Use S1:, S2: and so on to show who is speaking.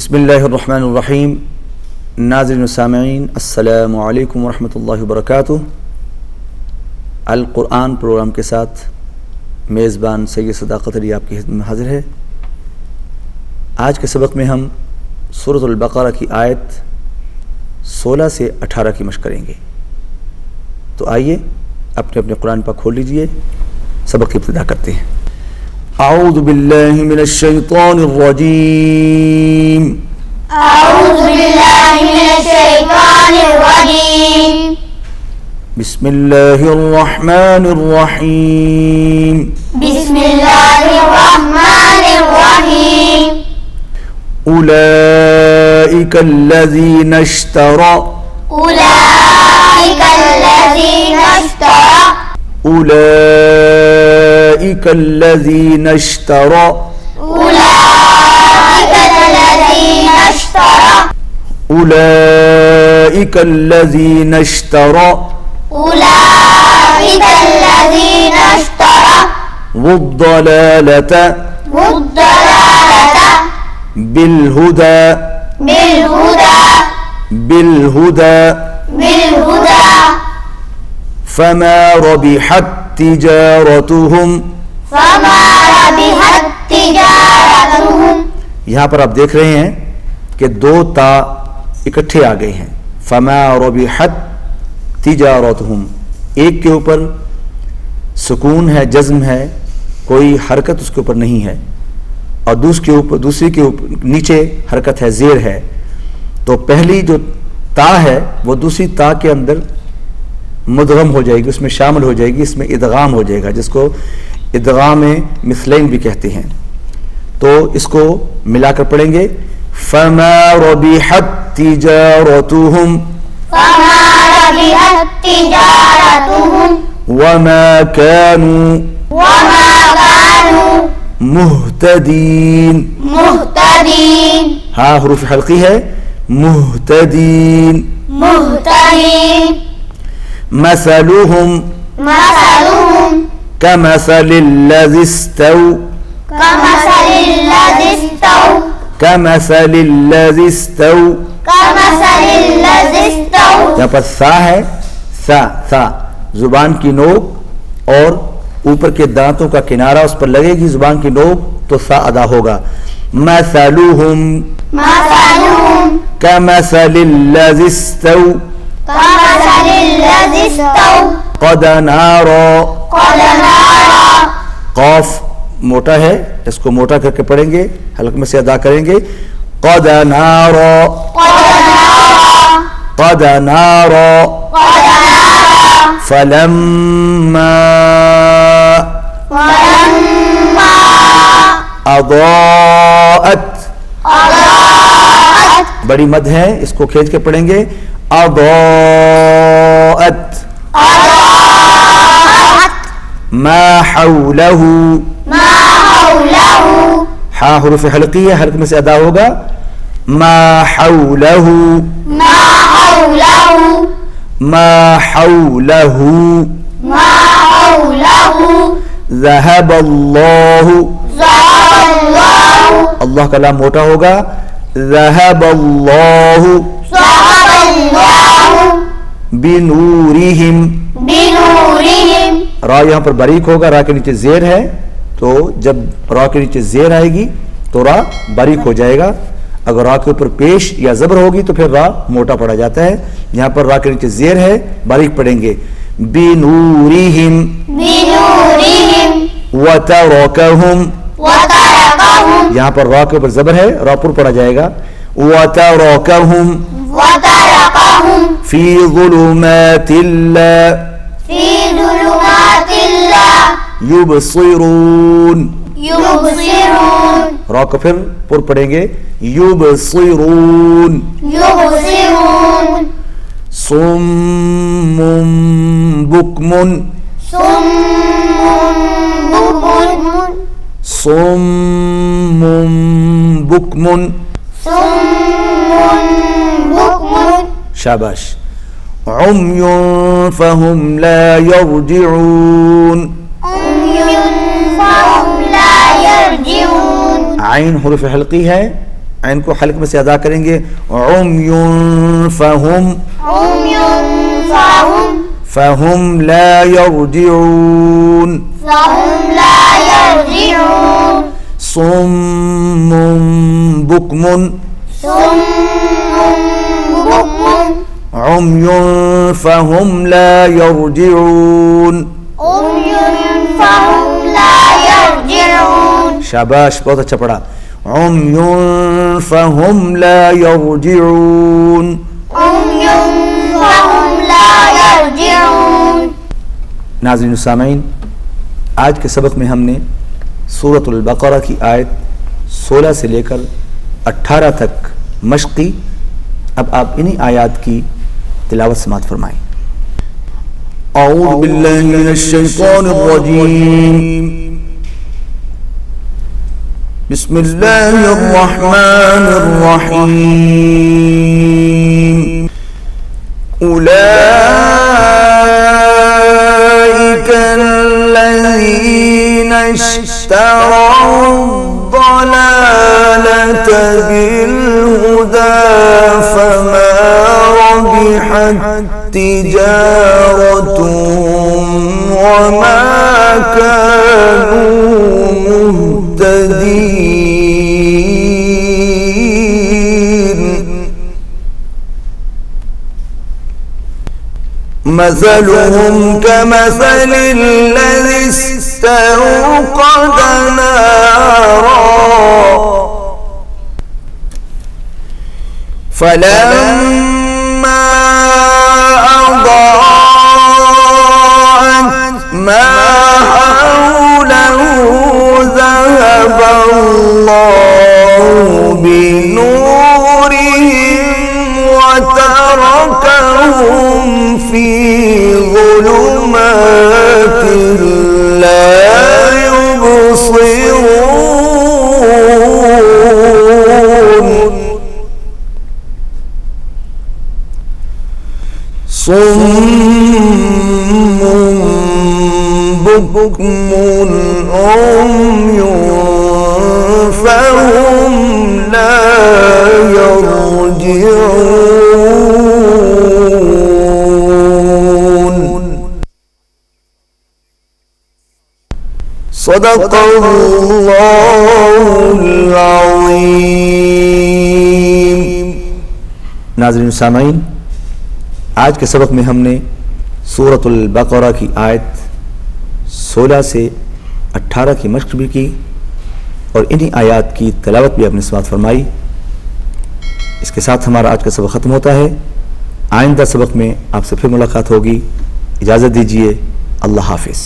S1: बिस्मिल्लाहिर्रहमानिर्रहीम। नाज़रीन व सामिईन, अस्सलामु अलैकुम वरहमतुल्लाहि वबरकातुहू। अल कुरान प्रोग्राम के साथ मेज़बान सैयद सदाकत अली आपकी खिदमत में हाजिर है। आज के सबक में हम सूरह अल बक़रा की आयत 16 से 18 की मशक़ करेंगे। तो आइए अपने अपने कुरान पाक खोल लीजिए, सबक की इब्तिदा करते हैं। अऊज़ु बिल्लाहि मिनश शैतानिर रजीम।
S2: अऊज़ु बिल्लाहि मिनश शैतानिर रजीम।
S1: बिस्मिल्लाहिर रहमानिर रहीम।
S2: बिस्मिल्लाहिर रहमानिर रहीम।
S1: उलाइका अल्लज़ीना इश्तरा
S2: उलाइका अल्लज़ीना इश्तरा
S1: उलाइका अल्लज़ीना इश्तरा
S2: उलाइका अल्लज़ीना इश्तरा
S1: उलाइका अल्लज़ीना इश्तरा
S2: उलाइका अल्लज़ीना इश्तरा
S1: वद्दलालता
S2: वद्दलालता
S1: बिलहुदा
S2: बिलहुदा
S1: बिलहुदा
S2: बिलहुदा
S1: फमा रबिहत तिजारतुहुम।
S2: फमा रबिहत तिजारतुहुम।
S1: यहाँ पर आप देख रहे हैं कि दो ता इकट्ठे आ गए हैं। फमा रबिहत तिजारतुहुम, एक के ऊपर सुकून है, जज्म है, कोई हरकत उसके ऊपर नहीं है, और दूसरी के ऊपर नीचे हरकत है, ज़ेर है। तो पहली जो ता है वो दूसरी ता के अंदर मुदगम हो जाएगी, उसमें शामिल हो जाएगी, इसमें इदगाम हो जाएगा, जिसको इदगाम मिसलैन भी कहते हैं। तो इसको मिलाकर पढ़ेंगे। फमा रबिहत तिजारतुहुम
S2: फमा रबिहत तिजारतुहुम
S1: वमा कानू मुहतदीन।
S2: मुहतदीन
S1: हाँ, हुरूफ हल्की है, मुहतदीन।
S2: मुहतदीन
S1: मसलुहुम
S2: मसलुहुम
S1: कमसलिल्लज़ी इस्तौ
S2: कमसलिल्लज़ी इस्तौ
S1: कमसलिल्लज़ी इस्तौ।
S2: कमसलिल्लज़ी इस्तौ।
S1: यहाँ पर सा है, सा जुबान की नोक और ऊपर के दांतों का किनारा उस पर लगेगी जुबान की नोक, तो सा अदा होगा। मसलुहुम
S2: मसलुहुम
S1: कमसलिल्लज़ी इस्तौ
S2: कमसलिल्लज़ी इस्तौ
S1: क़द नारा।
S2: क़द नारा।
S1: कौफ मोटा है, इसको मोटा करके पढ़ेंगे, हल्क में से अदा करेंगे। क़द नारा क़द नारा फलम्मा अज़ाअत। बड़ी मद है, इसको खींच के पढ़ेंगे। अज़ाअत मा हौलहु। हाँ हुरूफ हल्की है, हल्क में से अदा होगा। मा हौलहु मा हौलहु ज़हबल्लाहु। अल्लाह का लाम मोटा होगा। ज़हबल्लाहु बिनूरिहिम। रा यहाँ पर बारीक होगा, रा के नीचे ज़ेर है, तो जब रा के नीचे ज़ेर आएगी तो रा बारीक हो जाएगा। अगर रा के ऊपर पेश या ज़बर होगी तो फिर रा मोटा पड़ा जाता है। यहाँ पर रा के नीचे ज़ेर है, बारीक पढ़ेंगे। बिनूरिहिम वतरकहुम। यहाँ पर रा के ऊपर ज़बर है, रा पर पढ़ा जाएगा। वतरकहुम फी ज़ुलुमातिल्ला युबसिरून। रा को फिर पुर पढ़ेंगे। युबसिरून सुम्मुम बुक्मुन। सुम्मुम बुक्मुन। शाबाश। उम्युन फहुम ला यर्जिऊन। आइन हुरूफ हल्की है, ऐन को हल्क में से अदा करेंगे। उम्युन फहुम फहुम ला यरजिऊन सुम्मुन बुकमुन उम्युन फहुम ला यरजिऊन शाबाश, बहुत अच्छा पढ़ा। उम्युन फहुम ला यरजिऊन। नाज़रीन सामीन, आज के सबक में हमने सूरतुल बक़रा की आयत 16 से लेकर 18 तक मश्क की। अब आप इन्हीं आयात की तिलावत समाअत फरमाएं। औज़ु बिल्लाहि मिनश शैतानिर रजीम। बिस्मिल्लाहिर रहमानिर रहीम। उलाइका अल्लज़ीना इश्तरौ द-दलालता बिल-हुदा फमा रबिहत तिजारतुहुम वमा कानू मुहतदीन। मसलुहुम कमसलिल्लज़ी इस्तौक़द नारा फलम्मा अज़ाअत मा हौलहु ज़हबा अल्लाहु बिनूरिहिम व तरकहुम फी ज़ुलुमातिन ला युबसिरून। सुम्मुन बुक्मुन उम्युन फहुम ला यरजिऊन। सदक़ल्लाहुल अज़ीम। नाज़रीन सामीन, आज के सबक में हमने सूरतुल बक़रा की आयत 16 से 18 की मश्क भी की और इन्हीं आयात की तिलावत भी अपने समाअत फरमाई। इसके साथ हमारा आज का सबक ख़त्म होता है। आइंदा सबक में आपसे फिर मुलाकात होगी। इजाज़त दीजिए। अल्लाह हाफ़िज़।